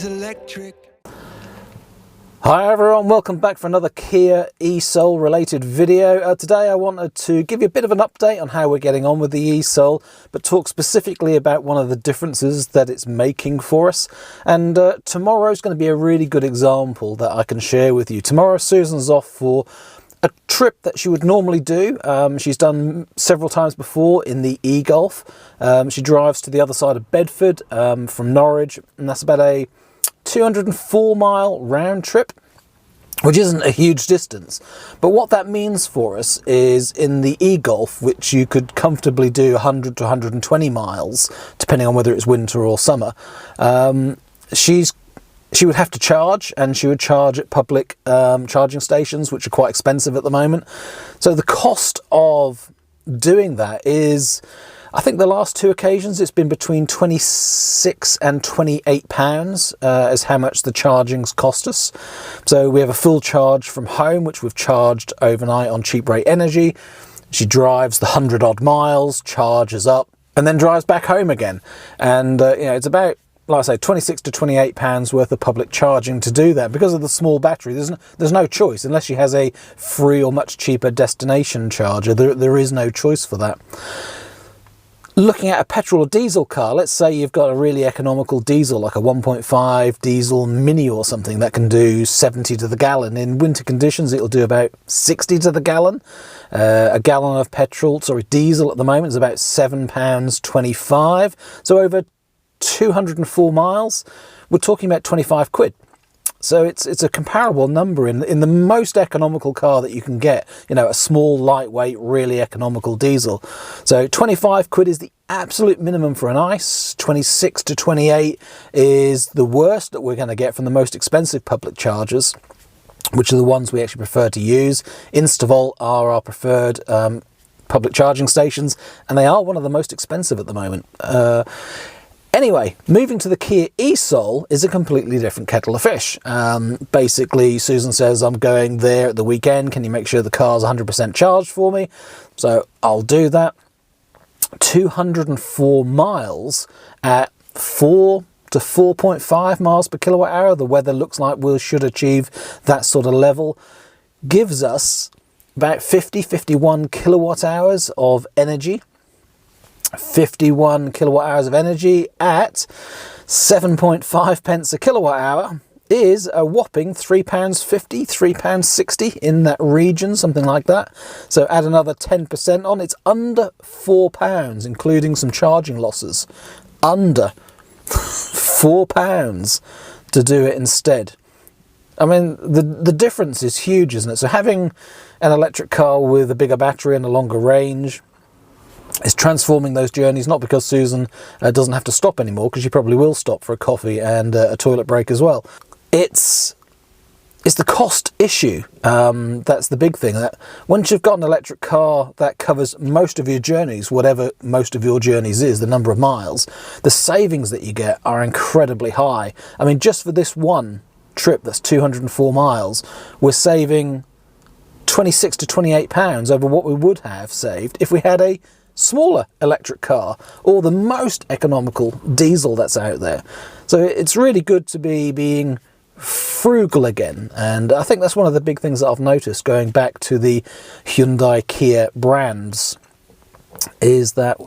is electric. Hi everyone, welcome back for another Kia e-Soul related video. Today I wanted to give you a bit of an update on how we're getting on with the e-Soul, but talk specifically about one of the differences that it's making for us. And tomorrow's going to be a really good example that I can share with you. Tomorrow Susan's off for a trip that she would normally do. She's done several times before in the e-Golf. She drives to the other side of Bedford from Norwich, and that's about a 204-mile round trip, which isn't a huge distance. But what that means for us is in the e-Golf, which you could comfortably do 100 to 120 miles, depending on whether it's winter or summer, she would have to charge, and she would charge at public charging stations, which are quite expensive at the moment. So the cost of doing that is, I think the last two occasions it's been between £26 and £28 is how much the charging's cost us. So we have a full charge from home, which we've charged overnight on Cheap Rate Energy. She drives the 100 odd miles, charges up, and then drives back home again. And it's about, like I say, £26 to £28 worth of public charging to do that. Because of the small battery, there's no choice unless she has a free or much cheaper destination charger. There is no choice for that. Looking at a petrol or diesel car, let's say you've got a really economical diesel, like a 1.5 diesel Mini or something that can do 70 to the gallon. In winter conditions, it'll do about 60 to the gallon. A gallon of diesel at the moment is about £7.25. So over 204 miles, we're talking about 25 quid. So it's a comparable number in the most economical car that you can get, a small, lightweight, really economical diesel. So 25 quid is the absolute minimum for an ICE. 26 to 28 is the worst that we're going to get from the most expensive public chargers, which are the ones we actually prefer to use. Instavolt are our preferred public charging stations, and they are one of the most expensive at the moment. Anyway, moving to the Kia e-Soul is a completely different kettle of fish. Basically, Susan says, I'm going there at the weekend. Can you make sure the car's 100% charged for me? So I'll do that. 204 miles at 4 to 4.5 miles per kilowatt hour. The weather looks like we should achieve that sort of level. Gives us about 51 kilowatt hours of energy. 51 kilowatt hours of energy at 7.5 pence a kilowatt hour is a whopping £3.50, £3.60 in that region, something like that. So add another 10% on, it's under £4, including some charging losses. Under £4 to do it instead. I mean, the difference is huge, isn't it? So having an electric car with a bigger battery and a longer range is transforming those journeys, not because Susan doesn't have to stop anymore, because she probably will stop for a coffee and a toilet break as well. It's the cost issue. That's the big thing. That once you've got an electric car that covers most of your journeys, whatever most of your journeys is, the number of miles, the savings that you get are incredibly high. I mean, just for this one trip that's 204 miles, we're saving £26 to £28 over what we would have saved if we had a smaller electric car or the most economical diesel that's out there. So it's really good to be being frugal again, and I think that's one of the big things that I've noticed going back to the Hyundai Kia brands, is that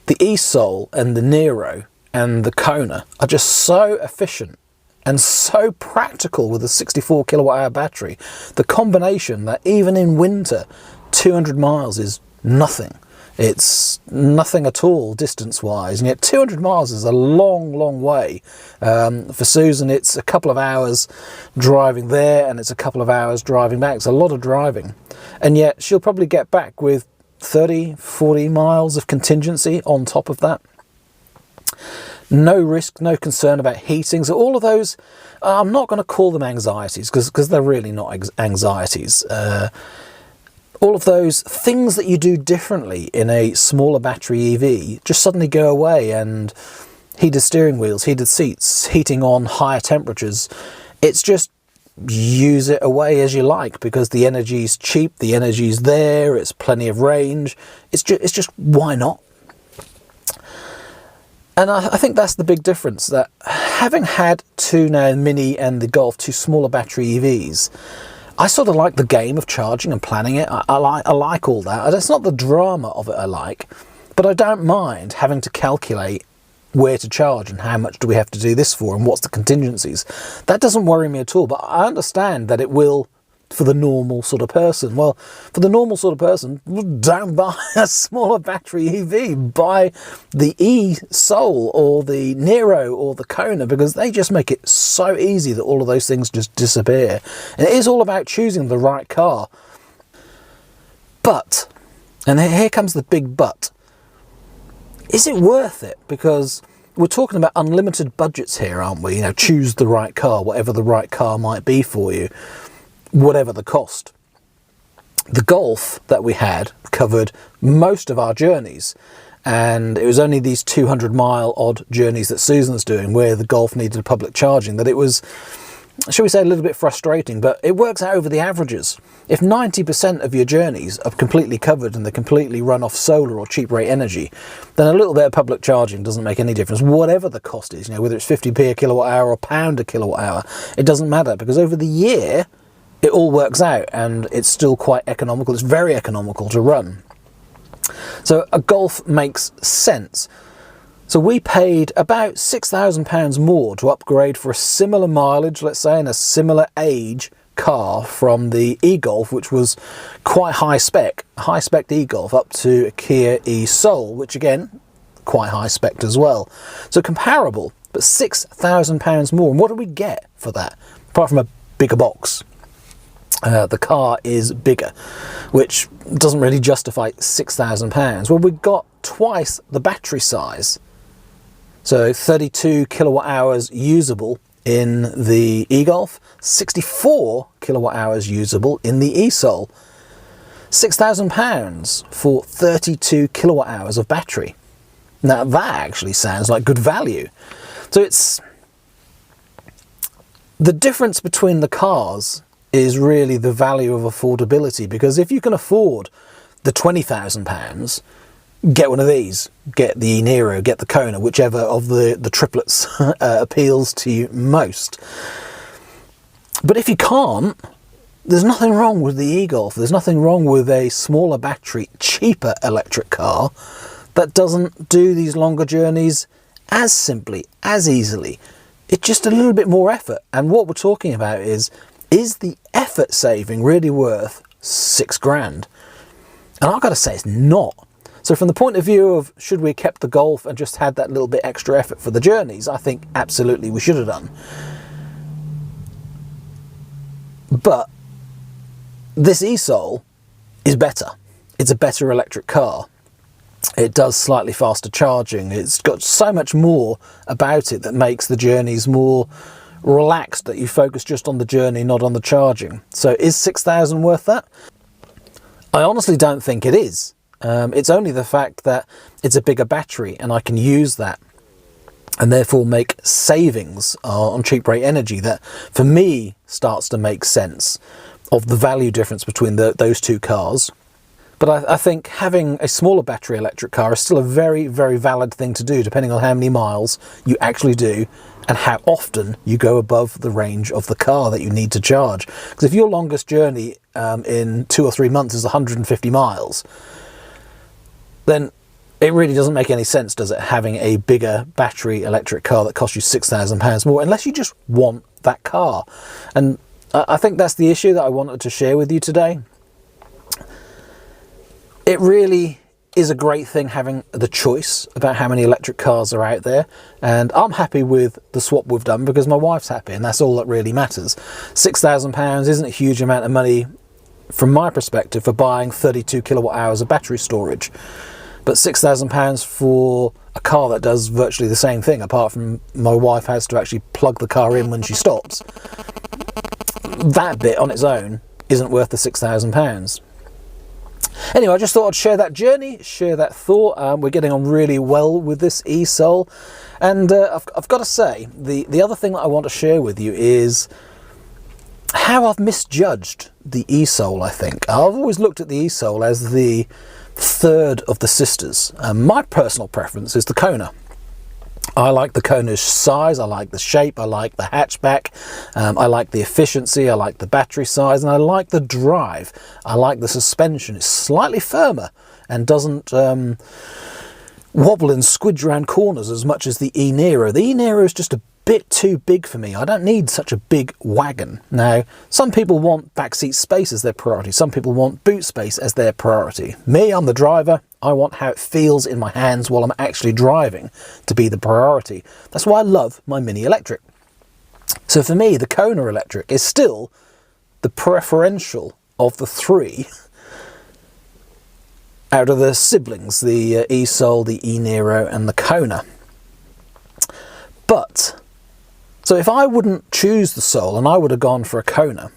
the e-Soul and the Niro and the Kona are just so efficient and so practical with a 64 kilowatt hour battery. The combination that even in winter 200 miles is nothing. It's nothing at all distance-wise, and yet 200 miles is a long, long way. For Susan, it's a couple of hours driving there, and it's a couple of hours driving back. It's a lot of driving. And yet she'll probably get back with 30, 40 miles of contingency on top of that. No risk, no concern about heating. So all of those, I'm not going to call them anxieties, because they're really not anxieties. All of those things that you do differently in a smaller battery EV just suddenly go away, and heated steering wheels, heated seats, heating on higher temperatures. It's just use it away as you like, because the energy's cheap, the energy's there, it's plenty of range. It's just why not? And I think that's the big difference, that having had two now, Mini and the Golf, two smaller battery EVs, I sort of like the game of charging and planning it. I like all that. It's not the drama of it I like, but I don't mind having to calculate where to charge and how much do we have to do this for and what's the contingencies. That doesn't worry me at all, but I understand that it will for the normal sort of person. Well, for the normal sort of person, don't buy a smaller battery EV. Buy the e-Soul or the Niro or the Kona, because they just make it so easy that all of those things just disappear. And it is all about choosing the right car. But, and here comes the big but, is it worth it? Because we're talking about unlimited budgets here, aren't we? You know, choose the right car, whatever the right car might be for you, whatever the cost. The Golf that we had covered most of our journeys, and it was only these 200-mile odd journeys that Susan's doing where the Golf needed public charging that it was, shall we say, a little bit frustrating, but it works out over the averages. If 90% of your journeys are completely covered and they completely run off solar or cheap rate energy, then a little bit of public charging doesn't make any difference, whatever the cost is. You know, whether it's 50p a kilowatt hour or £1 a kilowatt hour, it doesn't matter, because over the year it all works out and it's still quite economical. It's very economical to run. So a Golf makes sense. So we paid about £6,000 more to upgrade for a similar mileage, let's say, and a similar age car from the e-Golf, which was quite high spec e-Golf, up to a Kia e-Soul, which again, quite high spec as well. So comparable, but £6,000 more. And what do we get for that? Apart from a bigger box. The car is bigger, which doesn't really justify £6,000. Well, we got twice the battery size. So 32 kilowatt hours usable in the e-Golf, 64 kilowatt hours usable in the e-Soul. £6,000 for 32 kilowatt hours of battery. Now that actually sounds like good value. So it's the difference between the cars is really the value of affordability, because if you can afford the £20,000, get one of these, get the e-Niro, get the Kona, whichever of the triplets appeals to you most. But if you can't, there's nothing wrong with the e-Golf. There's nothing wrong with a smaller battery, cheaper electric car that doesn't do these longer journeys as simply, as easily. It's just a little bit more effort. And what we're talking about is the effort saving really worth £6,000? And I've got to say it's not. So from the point of view of should we have kept the Golf and just had that little bit extra effort for the journeys, I think absolutely we should have done. But this e-Soul is better. It's a better electric car. It does slightly faster charging. It's got so much more about it that makes the journeys more relaxed, that you focus just on the journey, not on the charging. So is £6,000 worth that? I honestly don't think it is. It's only the fact that it's a bigger battery and I can use that and therefore make savings on cheap rate energy that for me starts to make sense of the value difference between those two cars. But I think having a smaller battery electric car is still a very, very valid thing to do, depending on how many miles you actually do and how often you go above the range of the car that you need to charge. Because if your longest journey in 2 or 3 months is 150 miles, then it really doesn't make any sense, does it, having a bigger battery electric car that costs you £6,000 more, unless you just want that car. And I think that's the issue that I wanted to share with you today. It really is a great thing having the choice about how many electric cars are out there, and I'm happy with the swap we've done because my wife's happy, and that's all that really matters. £6,000 isn't a huge amount of money from my perspective for buying 32 kilowatt hours of battery storage, but £6,000 for a car that does virtually the same thing, apart from my wife has to actually plug the car in when she stops. That bit on its own isn't worth the £6,000. Anyway, I just thought I'd share that journey, share that thought. We're getting on really well with this e-Soul. And I've got to say, the other thing that I want to share with you is how I've misjudged the e-Soul, I think. I've always looked at the e-Soul as the third of the sisters. My personal preference is the Kona. I like the Kona's size, I like the shape, I like the hatchback, I like the efficiency, I like the battery size, and I like the drive. I like the suspension. It's slightly firmer and doesn't wobble and squidge around corners as much as the e-Niro. The e-Niro is just a bit too big for me. I don't need such a big wagon. Now, some people want backseat space as their priority. Some people want boot space as their priority. Me, I'm the driver. I want how it feels in my hands while I'm actually driving to be the priority. That's why I love my Mini Electric. So for me, the Kona Electric is still the preferential of the three out of the siblings, the e-Soul, the e-Niro and the Kona. But, so if I wouldn't choose the Soul and I would have gone for a Kona,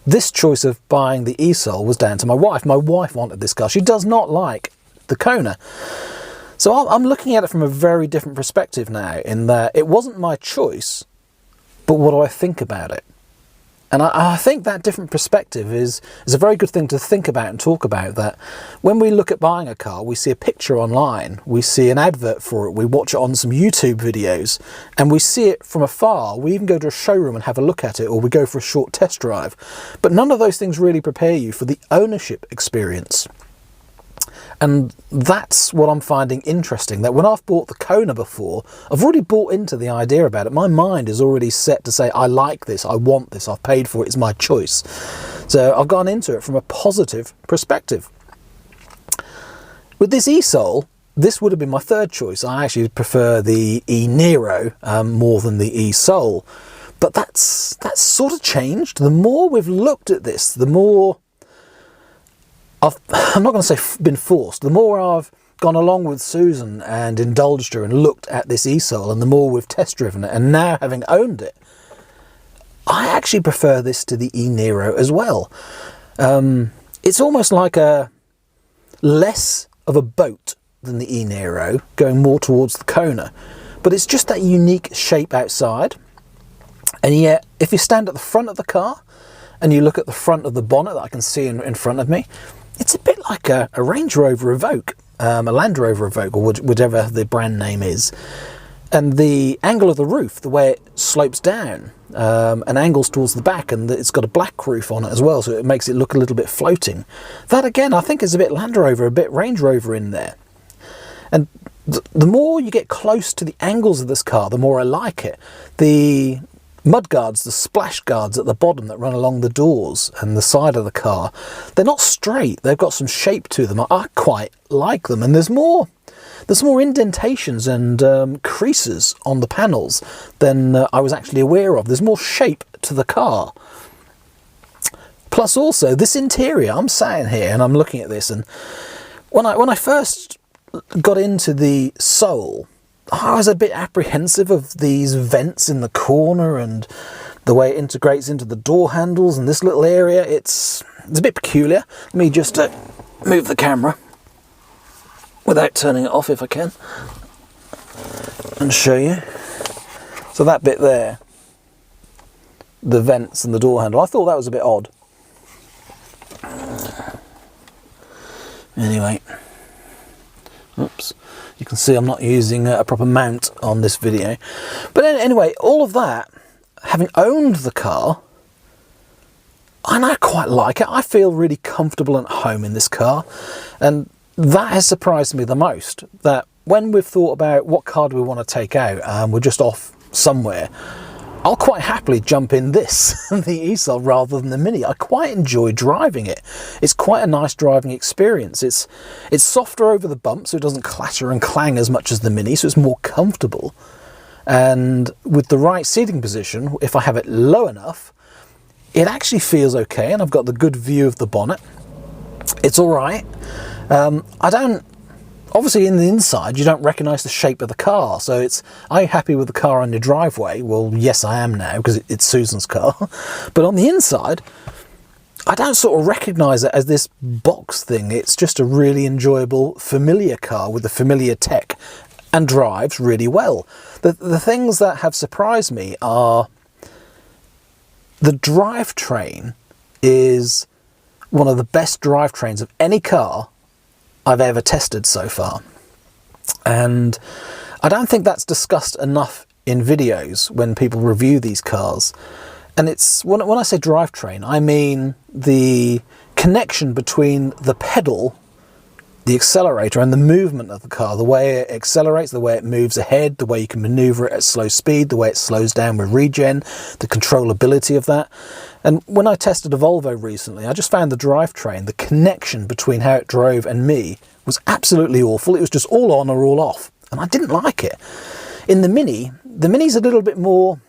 this choice of buying the e-Soul was down to my wife. My wife wanted this car. She does not like the Kona. So I'm looking at it from a very different perspective now, in that it wasn't my choice, but what do I think about it? And I think that different perspective is a very good thing to think about and talk about, that when we look at buying a car, we see a picture online, we see an advert for it, we watch it on some YouTube videos, and we see it from afar. We even go to a showroom and have a look at it, or we go for a short test drive. But none of those things really prepare you for the ownership experience. And that's what I'm finding interesting, that when I've bought the Kona before, I've already bought into the idea about it. My mind is already set to say, I like this, I want this, I've paid for it, it's my choice. So I've gone into it from a positive perspective. With this e-Soul, this would have been my third choice. I actually prefer the e-Niro more than the e-Soul. But that's sort of changed. The more we've looked at this, the more I'm not going to say been forced, the more I've gone along with Susan and indulged her and looked at this e-Soul, and the more we've test driven it, and now having owned it, I actually prefer this to the e-Niro as well. It's almost like a less of a boat than the e-Niro, going more towards the Kona, but it's just that unique shape outside. And yet, if you stand at the front of the car and you look at the front of the bonnet that I can see in front of me, it's a bit like a Range Rover Evoque, a Land Rover Evoque, or whatever the brand name is. And the angle of the roof, the way it slopes down and angles towards the back, and it's got a black roof on it as well, so it makes it look a little bit floating. That again, I think is a bit Land Rover, a bit Range Rover in there. And the more you get close to the angles of this car, the more I like it. The mud guards, the splash guards at the bottom that run along the doors and the side of the car, they're not straight, they've got some shape to them. I quite like them, and there's more indentations and creases on the panels than I was actually aware of. There's more shape to the car. Plus also this interior, I'm sitting here and I'm looking at this, and when I first got into the Soul, I was a bit apprehensive of these vents in the corner and the way it integrates into the door handles and this little area. It's a bit peculiar. Let me just move the camera without turning it off if I can and show you. So that bit there, the vents and the door handle, I thought that was a bit odd. Anyway, oops. You can see I'm not using a proper mount on this video. But anyway, all of that, having owned the car, and I quite like it. I feel really comfortable and at home in this car. And that has surprised me the most, that when we've thought about what car do we want to take out and we're just off somewhere, I'll quite happily jump in this, the e-Soul, rather than the Mini. I quite enjoy driving it. It's quite a nice driving experience. It's softer over the bump, so it doesn't clatter and clang as much as the Mini, so it's more comfortable. And with the right seating position, if I have it low enough, it actually feels okay, and I've got the good view of the bonnet. It's all right. Obviously in the inside you don't recognise the shape of the car, so are you happy with the car on your driveway? Well, yes I am now, because it's Susan's car. But on the inside, I don't sort of recognise it as this box thing. It's just a really enjoyable, familiar car with the familiar tech, and drives really well. The things that have surprised me are the drivetrain is one of the best drivetrains of any car I've ever tested so far. And I don't think that's discussed enough in videos when people review these cars. And it's, when I say drivetrain, I mean the connection between the pedal, the accelerator, and the movement of the car. The way it accelerates, the way it moves ahead, the way you can maneuver it at slow speed, the way it slows down with regen, the controllability of that. And when I tested a Volvo recently, I just found the drivetrain, the connection between how it drove and me was absolutely awful. It was just all on or all off, and I didn't like it. In the Mini's a little bit more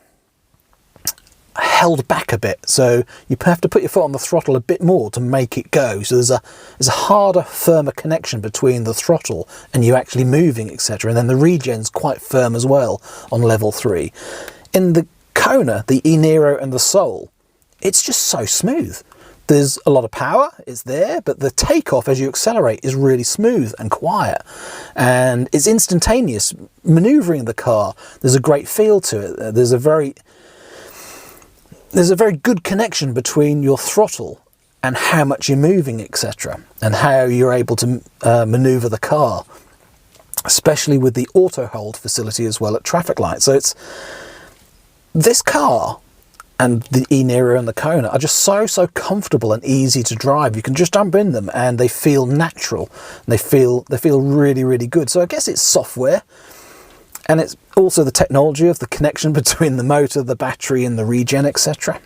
held back a bit, so you have to put your foot on the throttle a bit more to make it go. So there's a harder, firmer connection between the throttle and you actually moving, etc. And then the regen's quite firm as well on level 3. In the Kona, the e-Niro and the Soul, it's just so smooth. There's a lot of power, it's there, but the takeoff as you accelerate is really smooth and quiet. And it's instantaneous. Maneuvering the car, there's a great feel to it. There's a very good connection between your throttle and how much you're moving, etc. and how you're able to maneuver the car, especially with the auto hold facility as well at traffic lights. So it's this car and the e-Niro and the Kona are just so comfortable and easy to drive. You can just jump in them and they feel natural. They feel really good. So I guess it's software. And it's also the technology of the connection between the motor, the battery and the regen, etc.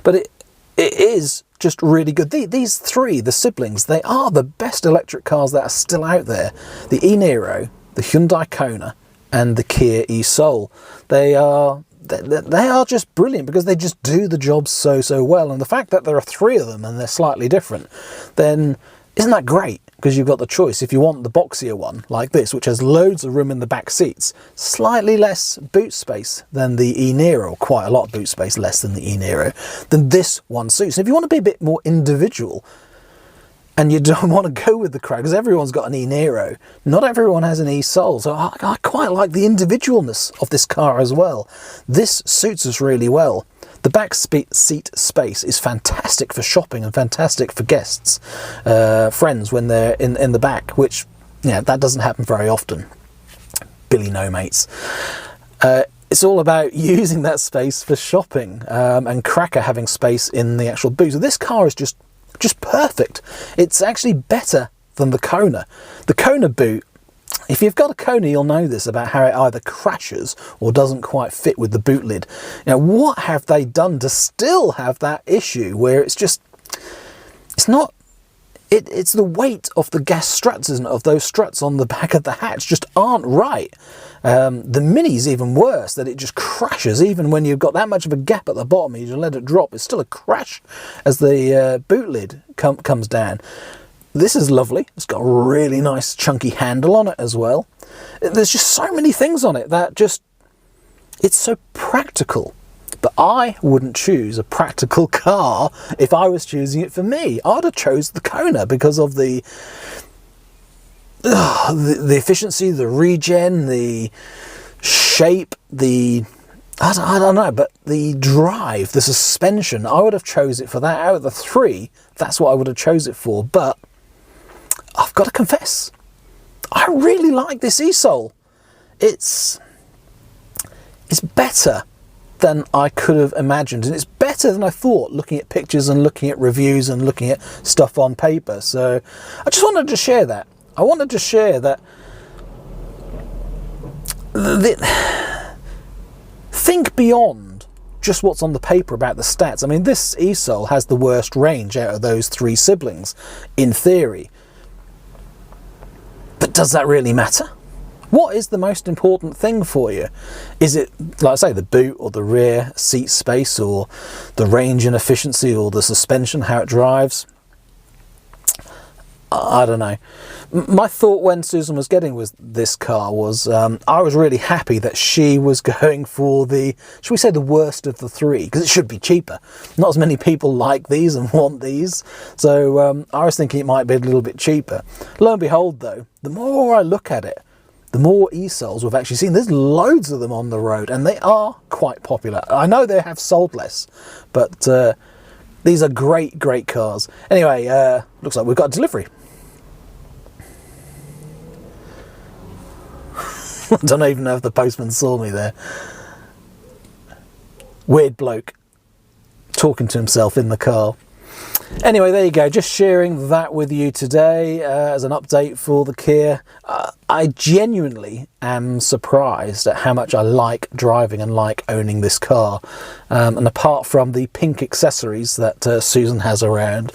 But it is just really good. These three, the siblings, they are the best electric cars that are still out there. The e-Niro, the Hyundai Kona and the Kia e-Soul. They are just brilliant because they just do the job so well. And the fact that there are 3 of them and they're slightly different, then isn't that great? Because you've got the choice. If you want the boxier one, like this, which has loads of room in the back seats, slightly less boot space than the e-Niro, quite a lot of boot space less than the e-Niro, then this one suits. And if you want to be a bit more individual, and you don't want to go with the crowd, because everyone's got an e-Niro, not everyone has an e-Soul, so I quite like the individualness of this car as well. This suits us really well. The back seat space is fantastic for shopping and fantastic for guests, friends when they're in the back, which, yeah, that doesn't happen very often. Billy no mates. It's all about using that space for shopping, and Cracker having space in the actual boot. So this car is just perfect. It's actually better than the Kona. The Kona boot, if you've got a Kona, you'll know this about how it either crashes or doesn't quite fit with the boot lid. Now, what have they done to still have that issue where it's just, it's not, it's the weight of the gas struts, isn't it, of those struts on the back of the hatch just aren't right. The Mini's even worse, that it just crashes even when you've got that much of a gap at the bottom and you let it drop. It's still a crash as the boot lid comes down. This is lovely. It's got a really nice chunky handle on it as well. There's just so many things on it that just, it's so practical. But I wouldn't choose a practical car if I was choosing it for me. I'd have chose the Kona because of the efficiency, the regen, the shape, I don't know, but the drive, the suspension, I would have chose it for that. Out of the 3, that's what I would have chose it for. But I've got to confess, I really like this e-Soul. It's better than I could have imagined, and it's better than I thought, looking at pictures and looking at reviews and looking at stuff on paper. So I just wanted to share that. I wanted to share that think beyond just what's on the paper about the stats. I mean, this e-Soul has the worst range out of those 3 siblings, in theory. But does that really matter? What is the most important thing for you? Is it, like I say, the boot or the rear seat space or the range and efficiency or the suspension, how it drives? I don't know. My thought when Susan was getting this car was I was really happy that she was going for the, should we say, the worst of the 3, because it should be cheaper. Not as many people like these and want these, so I was thinking it might be a little bit cheaper. Lo and behold though, the more I look at it, the more e-Souls we've actually seen. There's loads of them on the road and they are quite popular. I know they have sold less, but these are great cars. Anyway, looks like we've got a delivery. I don't even know if the postman saw me there. Weird bloke talking to himself in the car. Anyway, there you go, just sharing that with you today as an update for the Kia. I genuinely am surprised at how much I like driving and like owning this car. And apart from the pink accessories that Susan has around,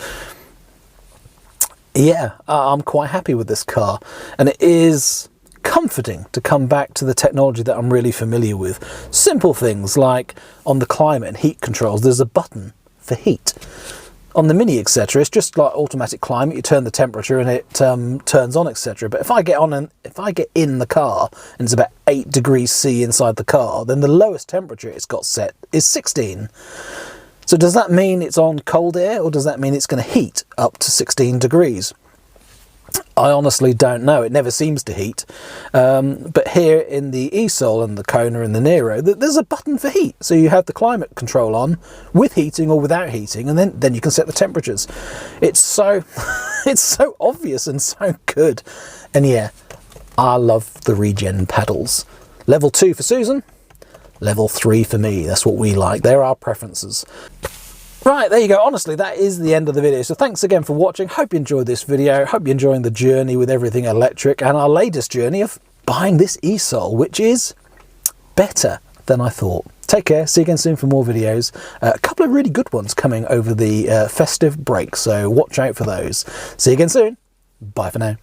yeah, I'm quite happy with this car. And it is comforting to come back to the technology that I'm really familiar with. Simple things like on the climate and heat controls, there's a button for heat. On the Mini, etc., it's just like automatic climate. You turn the temperature and it turns on, etc. But if I get in the car and it's about 8 degrees C inside the car, then the lowest temperature it's got set is 16. So does that mean it's on cold air, or does that mean it's going to heat up to 16 degrees? I honestly don't know. It never seems to heat. But here in the eSoul and the Kona and the Niro, there's a button for heat. So you have the climate control on with heating or without heating, and then you can set the temperatures. It's so it's so obvious and so good. And yeah, I love the regen paddles. Level 2 for Susan, level 3 for me. That's what we like. They're our preferences. Right, there you go. Honestly, that is the end of the video. So thanks again for watching. Hope you enjoyed this video. Hope you're enjoying the journey with everything electric and our latest journey of buying this eSoul, which is better than I thought. Take care. See you again soon for more videos. A couple of really good ones coming over the festive break, so watch out for those. See you again soon. Bye for now.